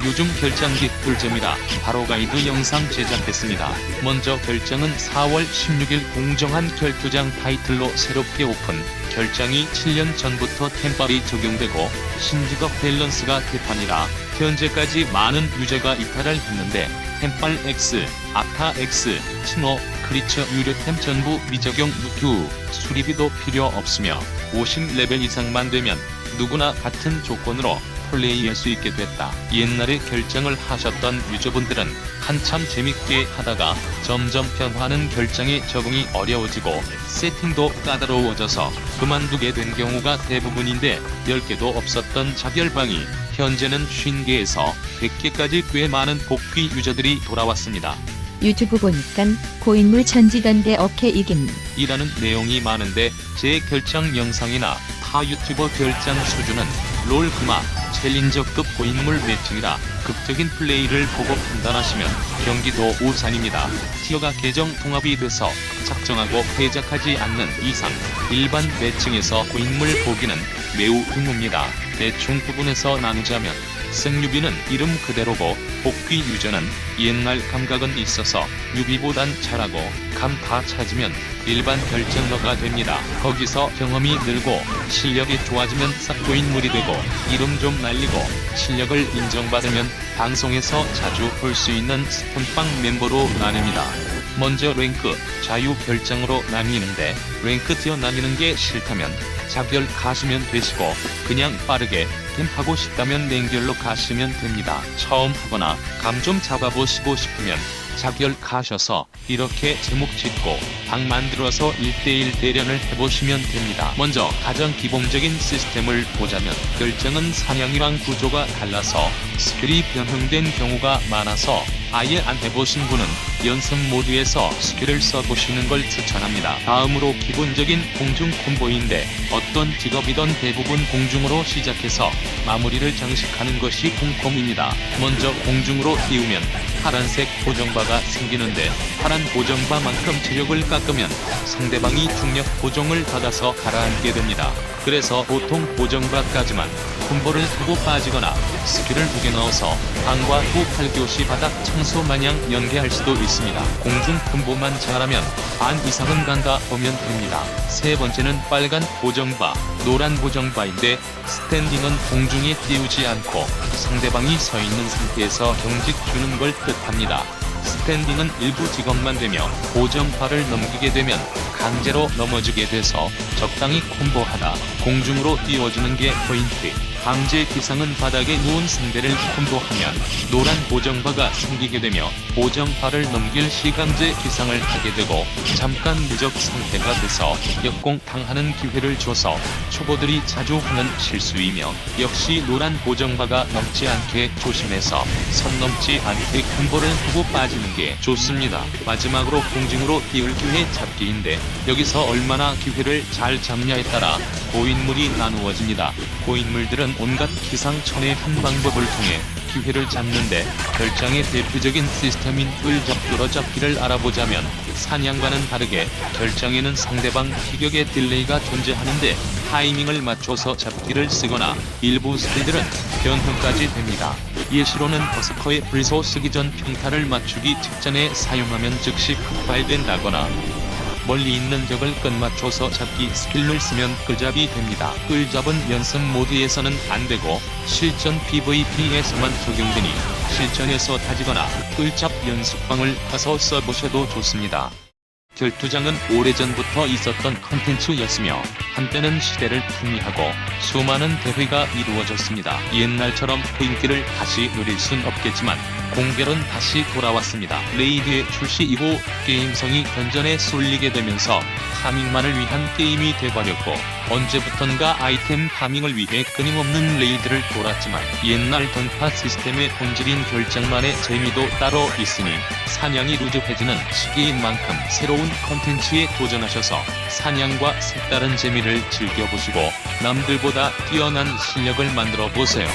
요즘 결장기 꿀잼이라 바로 가이드 영상 제작했습니다. 먼저 결장은 4월 16일 공정한 결투장 타이틀로 새롭게 오픈. 결장이 7년 전부터 템빨이 적용되고 신직업 밸런스가 개판이라 현재까지 많은 유저가 이탈을 했는데 템빨 X, 아타 X, 칭호, 크리처 유료템 전부 미적용 무큐, 수리비도 필요 없으며 50레벨 이상만 되면 누구나 같은 조건으로 플레이할 수 있게 됐다. 옛날에 결장을 하셨던 유저분들은 한참 재밌게 하다가 점점 변화하는 결장에 적응이 어려워지고 세팅도 까다로워져서 그만두게 된 경우가 대부분인데 10개도 없었던 자결방이 현재는 50개에서 100개까지 꽤 많은 복귀 유저들이 돌아왔습니다. 유튜브 보니깐 고인물 천지던데 어케 이김 이라는 내용이 많은데 제 결장 영상이나 타 유튜버 결장 수준은 롤 금화 챌린저급 고인물 매칭이라 극적인 플레이를 보고 판단하시면 경기도 오산입니다. 티어가 계정 통합이 돼서 작정하고 패작하지 않는 이상 일반 매칭에서 고인물 보기는 매우 드뭅니다. 대충 구분해서 나누자면 승유비는 이름 그대로고 복귀 유저는 옛날 감각은 있어서 유비보단 잘하고 감 다 찾으면 일반 결정러가 됩니다. 거기서 경험이 늘고 실력이 좋아지면 싹고인물이 되고 이름 좀 날리고 실력을 인정받으면 방송에서 자주 볼 수 있는 스폰빵 멤버로 나뉩니다. 먼저 랭크, 자유 결정으로 나뉘는데 랭크 티어 나뉘는 게 싫다면 자결 가시면 되시고 그냥 빠르게 템하고 싶다면 랭결로 가시면 됩니다. 처음 하거나 감 좀 잡아보시고 싶으면 자결 가셔서 이렇게 제목 짓고 방 만들어서 1대1 대련을 해보시면 됩니다. 먼저 가장 기본적인 시스템을 보자면 결정은 사냥이랑 구조가 달라서 스킬이 변형된 경우가 많아서 아예 안 해보신 분은 연습 모드에서 스킬을 써보시는 걸 추천합니다. 다음으로 기본적인 공중 콤보인데 어떤 직업이든 대부분 공중으로 시작해서 마무리를 장식하는 것이 공콤입니다. 먼저 공중으로 띄우면 파란색 보정바가 생기는데 파란 보정바만큼 체력을 깎으면 상대방이 중력 보정을 받아서 가라앉게 됩니다. 그래서 보통 보정바까지만 콤보를 하고 빠지거나 스킬을 두개 넣어서 방과 후 8교시 바닥 청소 마냥 연계할 수도 있습니다. 공중 콤보만 잘하면 반 이상은 간다 보면 됩니다. 세 번째는 빨간 보정바, 노란 보정바인데 스탠딩은 공중에 띄우지 않고 상대방이 서 있는 상태에서 경직 주는 걸 뜻합니다. 스탠딩은 일부 직업만 되며 보정바를 넘기게 되면 강제로 넘어지게 돼서 적당히 콤보하다 공중으로 띄워주는 게 포인트. 강제 기상은 바닥에 누운 상대를 콤보하면 노란 보정바가 생기게 되며 보정바를 넘길 시 강제 기상을 하게 되고 잠깐 무적 상태가 돼서 역공 당하는 기회를 줘서 초보들이 자주 하는 실수이며 역시 노란 보정바가 넘지 않게 조심해서 선 넘지 않게 콤보를 하고 빠지는 게 좋습니다. 마지막으로 공중으로 띄울 기회 잡기인데 여기서 얼마나 기회를 잘 잡냐에 따라 고인물이 나누어집니다. 고인물들은 온갖 기상천외 한 방법을 통해 기회를 잡는데 결장의 대표적인 시스템인 끌잡 뚫어잡기를 알아보자면 사냥과는 다르게 결장에는 상대방 피격의 딜레이가 존재하는데 타이밍을 맞춰서 잡기를 쓰거나 일부 스킬들은 변형까지 됩니다. 예시로는 버스커의 불소 쓰기 전 평타를 맞추기 직전에 사용하면 즉시 폭발된다거나 멀리 있는 적을 끝맞춰서 잡기 스킬을 쓰면 끌잡이 됩니다. 끌잡은 연습 모드에서는 안되고 실전 PVP에서만 적용되니 실전에서 다지거나 끌잡 연습방을 가서 써보셔도 좋습니다. 결투장은 오래전부터 있었던 컨텐츠였으며 한때는 시대를 풍미하고 수많은 대회가 이루어졌습니다. 옛날처럼 그 인기를 다시 누릴 순 없겠지만 공결은 다시 돌아왔습니다. 레이드의 출시 이후 게임성이 견전에 쏠리게 되면서 파밍만을 위한 게임이 돼버렸고 언제부턴가 아이템 파밍을 위해 끊임없는 레이드를 돌았지만 옛날 던파 시스템의 본질인 결장만의 재미도 따로 있으니 사냥이 루즈해지는 시기인 만큼 새로운 컨텐츠에 도전하셔서 사냥과 색다른 재미를 즐겨보시고 남들보다 뛰어난 실력을 만들어 보세요.